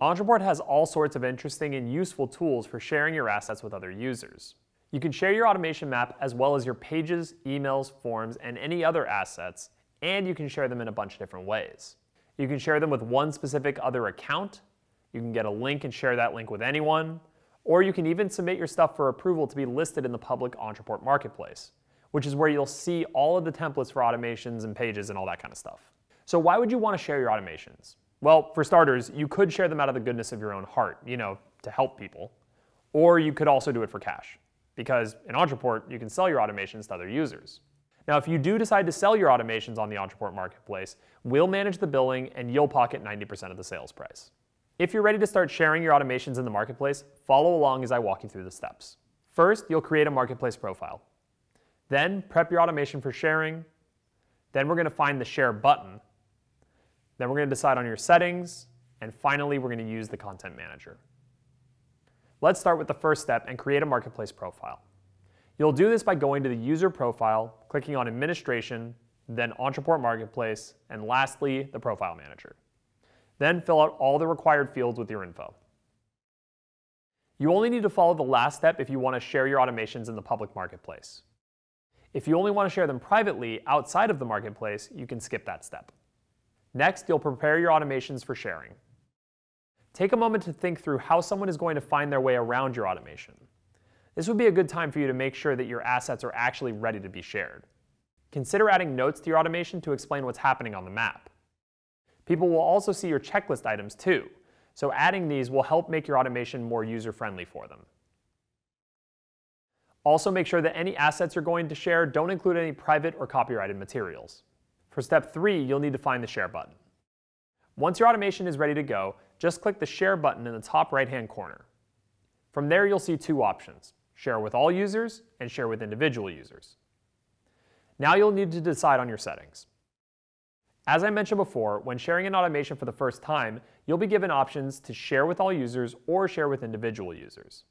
Ontraport has all sorts of interesting and useful tools for sharing your assets with other users. You can share your automation map as well as your pages, emails, forms, and any other assets, and you can share them in a bunch of different ways. You can share them with one specific other account, you can get a link and share that link with anyone, or you can even submit your stuff for approval to be listed in the public Ontraport marketplace, which is where you'll see all of the templates for automations and pages and all that kind of stuff. So why would you want to share your automations? Well, for starters, you could share them out of the goodness of your own heart, to help people, or you could also do it for cash, because in Ontraport, you can sell your automations to other users. Now, if you do decide to sell your automations on the Ontraport marketplace, we'll manage the billing and you'll pocket 90% of the sales price. If you're ready to start sharing your automations in the marketplace, follow along as I walk you through the steps. First, you'll create a marketplace profile. Then, prep your automation for sharing. Then we're going to find the share button. Then we're going to decide on your settings. And finally, we're going to use the content manager. Let's start with the first step and create a marketplace profile. You'll do this by going to the user profile, clicking on administration, then Ontraport Marketplace, and lastly, the profile manager. Then fill out all the required fields with your info. You only need to follow the last step if you want to share your automations in the public marketplace. If you only want to share them privately outside of the marketplace, you can skip that step. Next, you'll prepare your automations for sharing. Take a moment to think through how someone is going to find their way around your automation. This would be a good time for you to make sure that your assets are actually ready to be shared. Consider adding notes to your automation to explain what's happening on the map. People will also see your checklist items too, so adding these will help make your automation more user-friendly for them. Also make sure that any assets you're going to share don't include any private or copyrighted materials. For step 3, you'll need to find the share button. Once your automation is ready to go, just click the share button in the top right-hand corner. From there, you'll see two options: share with all users and share with individual users. Now you'll need to decide on your settings. As I mentioned before, when sharing an automation for the first time, you'll be given options to share with all users or share with individual users.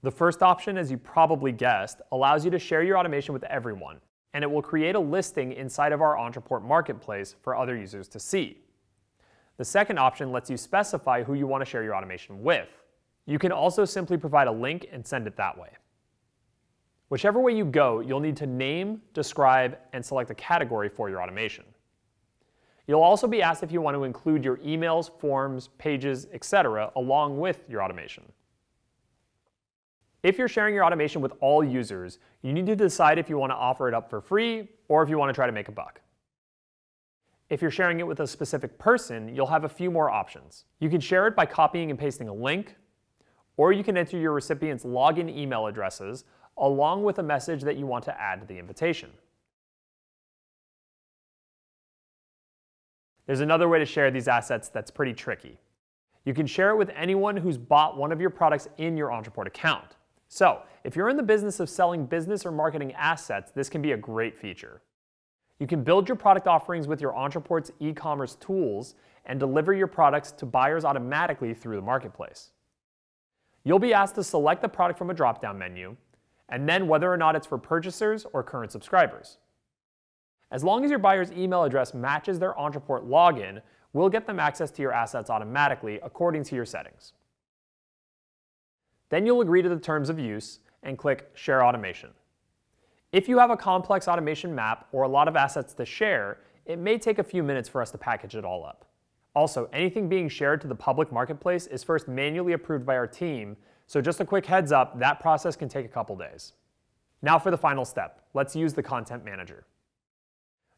The first option, as you probably guessed, allows you to share your automation with everyone, and it will create a listing inside of our Ontraport marketplace for other users to see. The second option lets you specify who you want to share your automation with. You can also simply provide a link and send it that way. Whichever way you go, you'll need to name, describe, and select a category for your automation. You'll also be asked if you want to include your emails, forms, pages, etc. along with your automation. If you're sharing your automation with all users, you need to decide if you want to offer it up for free or if you want to try to make a buck. If you're sharing it with a specific person, you'll have a few more options. You can share it by copying and pasting a link, or you can enter your recipient's login email addresses along with a message that you want to add to the invitation. There's another way to share these assets that's pretty tricky. You can share it with anyone who's bought one of your products in your Ontraport account. So, if you're in the business of selling business or marketing assets, this can be a great feature. You can build your product offerings with your Ontraport's e-commerce tools and deliver your products to buyers automatically through the marketplace. You'll be asked to select the product from a drop-down menu, and then whether or not it's for purchasers or current subscribers. As long as your buyer's email address matches their Ontraport login, we'll get them access to your assets automatically according to your settings. Then you'll agree to the terms of use and click Share Automation. If you have a complex automation map or a lot of assets to share, it may take a few minutes for us to package it all up. Also, anything being shared to the public marketplace is first manually approved by our team, so just a quick heads up, that process can take a couple days. Now for the final step, let's use the Content Manager.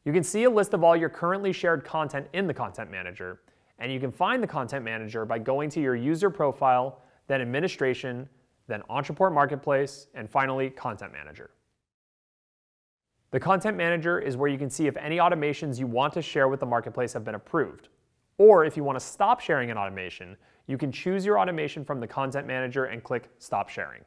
You can see a list of all your currently shared content in the Content Manager, and you can find the Content Manager by going to your user profile, then Administration, then Ontraport Marketplace, and finally Content Manager. The Content Manager is where you can see if any automations you want to share with the marketplace have been approved. Or if you want to stop sharing an automation, you can choose your automation from the Content Manager and click Stop Sharing.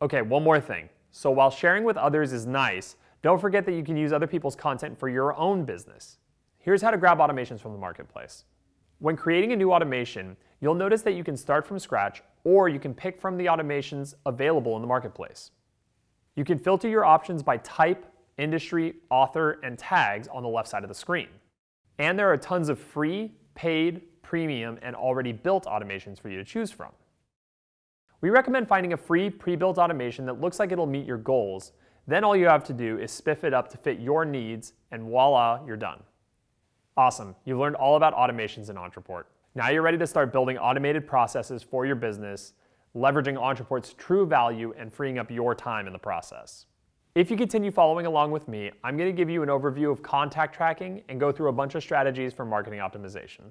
Okay, one more thing. So while sharing with others is nice, don't forget that you can use other people's content for your own business. Here's how to grab automations from the marketplace. When creating a new automation, you'll notice that you can start from scratch or you can pick from the automations available in the marketplace. You can filter your options by type, industry, author, and tags on the left side of the screen. And there are tons of free paid, premium, and already built automations for you to choose from. We recommend finding a free pre-built automation that looks like it'll meet your goals. Then all you have to do is spiff it up to fit your needs, and voila, you're done. Awesome, you've learned all about automations in Ontraport. Now you're ready to start building automated processes for your business, leveraging Ontraport's true value and freeing up your time in the process. If you continue following along with me, I'm going to give you an overview of contact tracking and go through a bunch of strategies for marketing optimization.